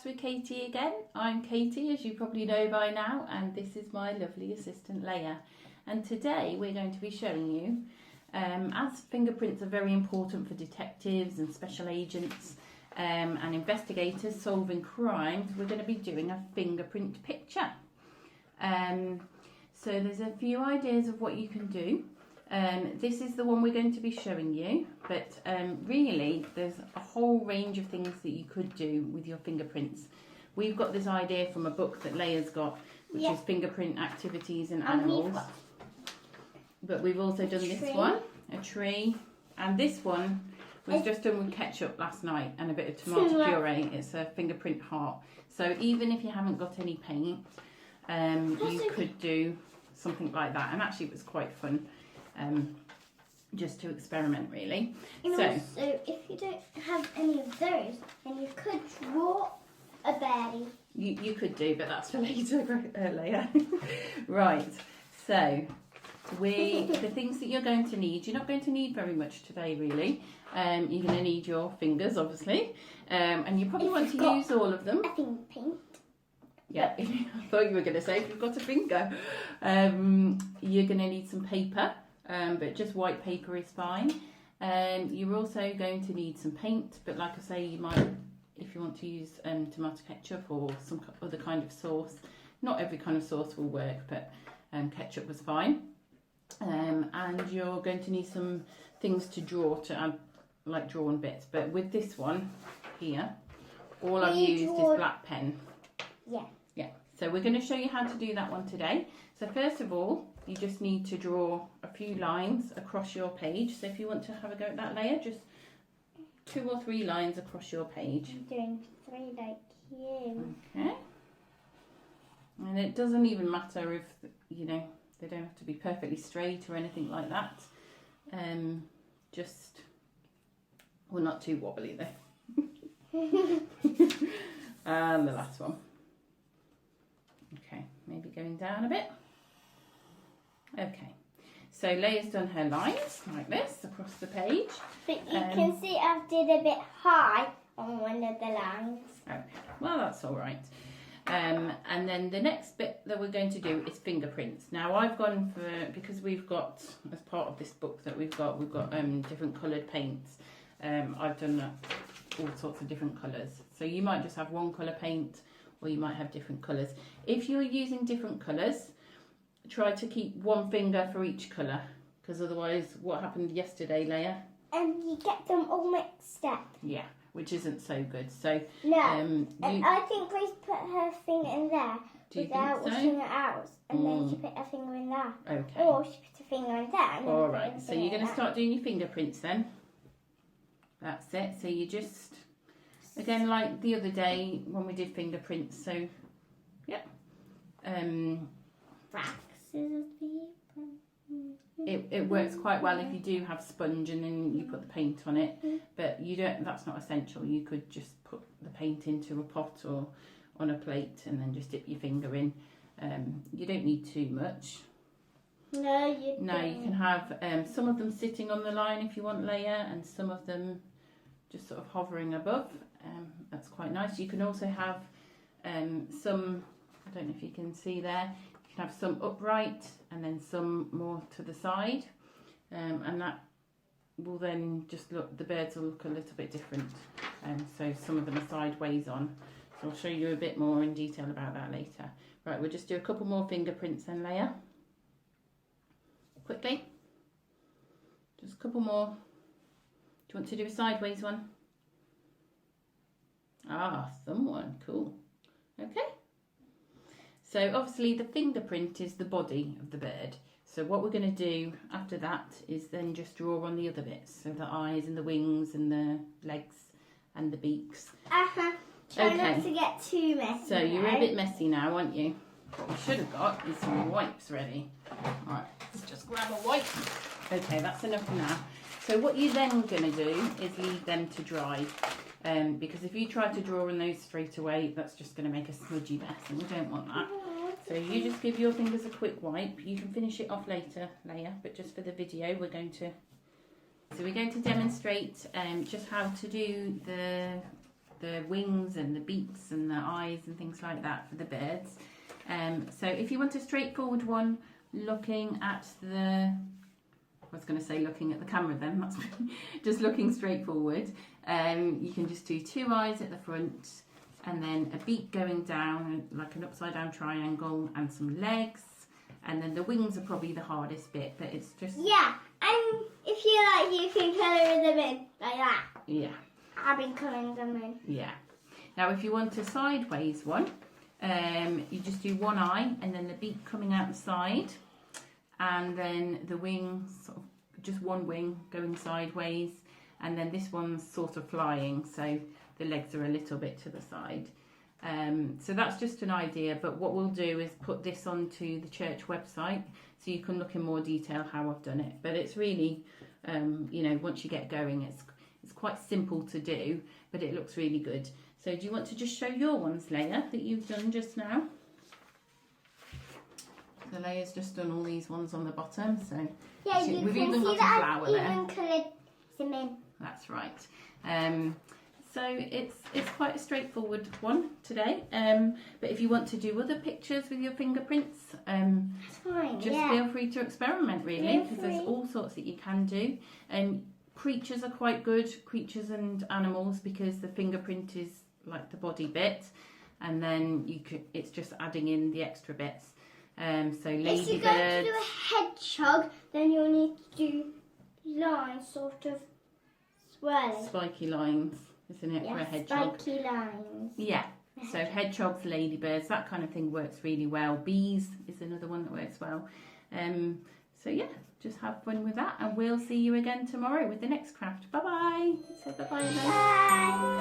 Krafts with Katie again. I'm Katie, as you probably know by now, and this is my lovely assistant Leia. And today we're going to be showing you, as fingerprints are very important for detectives and special agents and investigators solving crimes, we're going to be doing a fingerprint picture. So there's a few ideas of what you can do. This is the one we're going to be showing you, but really there's a whole range of things that you could do with your fingerprints. We've got this idea from a book that Leia's got, which is Fingerprint Activities in Animals. But we've also done this one, a tree, and this one was just done with ketchup last night and a bit of tomato puree. It's a fingerprint heart. So even if you haven't got any paint, you could do something like that, and actually it was quite fun. Just to experiment, really. And also, if you don't have any of those, then you could draw a birdie. You could do, but that's for later, Leia. Right, so the things that you're going to need, you're not going to need very much today, really. You're going to need your fingers, obviously, and you probably want to use all of them. I think paint. Yeah, I thought you were going to say if you've got a finger. You're going to need some paper. But just white paper is fine. You're also going to need some paint, but like I say, you might, if you want to use tomato ketchup or some other kind of sauce. Not every kind of sauce will work, but ketchup was fine. And you're going to need some things to draw, to add, like drawn bits. But with this one here, all I've used is black pen. Yeah. Yeah. So we're going to show you how to do that one today. So first of all, you just need to draw a few lines across your page. So if you want to have a go at that, Leia, just 2 or 3 lines across your page. I'm doing 3 like you. Okay. And it doesn't even matter if, you know, they don't have to be perfectly straight or anything like that. Just, well, not too wobbly though. And the last one. Okay, maybe going down a bit. Okay, so Leia's done her lines like this across the page. But you can see I did a bit high on one of the lines. Okay, well that's all right. And then the next bit that we're going to do is fingerprints. Now I've gone for, because we've got, as part of this book that we've got different coloured paints. I've done all sorts of different colours. So you might just have one colour paint, or you might have different colours. If you're using different colours, try to keep one finger for each colour, because otherwise, what happened yesterday, Leia? And you get them all mixed up. Yeah, which isn't so good. So no, and I think Grace put her finger in there without washing it out, and then she put her finger in there. Okay. Or she put her finger in there. And all right. So you're going to start doing your fingerprints then. That's it. So you just, again, like the other day when we did fingerprints. So, yeah. It works quite well if you do have sponge and then you put the paint on it, but you don't. That's not essential. You could just put the paint into a pot or on a plate and then just dip your finger in. You don't need too much. No, you don't. No, you can have some of them sitting on the line if you want, Leia, and some of them just sort of hovering above. That's quite nice. You can also have some, I don't know if you can see there, you can have some upright and then some more to the side, and that will then just look, the birds will look a little bit different. So some of them are sideways on. So I'll show you a bit more in detail about that later. Right, we'll just do a couple more fingerprints then, Leia. Quickly. Just a couple more. Do you want to do a sideways one? Ah, someone. Cool. Okay. So obviously the fingerprint is the body of the bird. So what we're going to do after that is then just draw on the other bits. So the eyes and the wings and the legs and the beaks. Try not to get too messy. So you're a bit messy now, aren't you? What we should have got is some wipes ready. Alright, let's just grab a wipe. Okay, that's enough for now. So what you're then going to do is leave them to dry. Because if you try to draw on those straight away, that's just going to make a smudgy mess, and we don't want that. So you just give your fingers a quick wipe. You can finish it off later, Leia, but just for the video we're going to demonstrate just how to do the the wings and the beaks and the eyes and things like that for the birds. So if you want a straightforward one, looking at the, I was going to say looking at the camera then, that's just looking straight forward. You can just do 2 eyes at the front and then a beak going down like an upside down triangle and some legs, and then the wings are probably the hardest bit, but it's just... Yeah, and if you like you can colour them in like that. Yeah. I've been colouring them in. Yeah. Now if you want a sideways one, you just do 1 eye and then the beak coming out the side, and then the wings, sort of just 1 wing going sideways, and then this one's sort of flying, so the legs are a little bit to the side. So that's just an idea, but what we'll do is put this onto the church website so you can look in more detail how I've done it. But it's really, you know, once you get going, it's quite simple to do, but it looks really good. So do you want to just show your ones, Leia, that you've done just now? So Leia's just done all these ones on the bottom. So yeah, you we've can even see got that a flower I've there. even coloured them in. That's right. So it's quite a straightforward one today. But if you want to do other pictures with your fingerprints, fine, just feel free to experiment, really, because there's all sorts that you can do. Creatures are quite good, creatures and animals, because the fingerprint is like the body bit, and then it's just adding in the extra bits. So ladybirds. If you're going to do a hedgehog, then you'll need to do lines, sort of swirling. Spiky lines, isn't it, for a hedgehog? Spiky lines. Yeah. So hedgehogs, ladybirds, that kind of thing works really well. Bees is another one that works well. So yeah, just have fun with that, and we'll see you again tomorrow with the next craft. Bye bye. Say bye bye. Bye.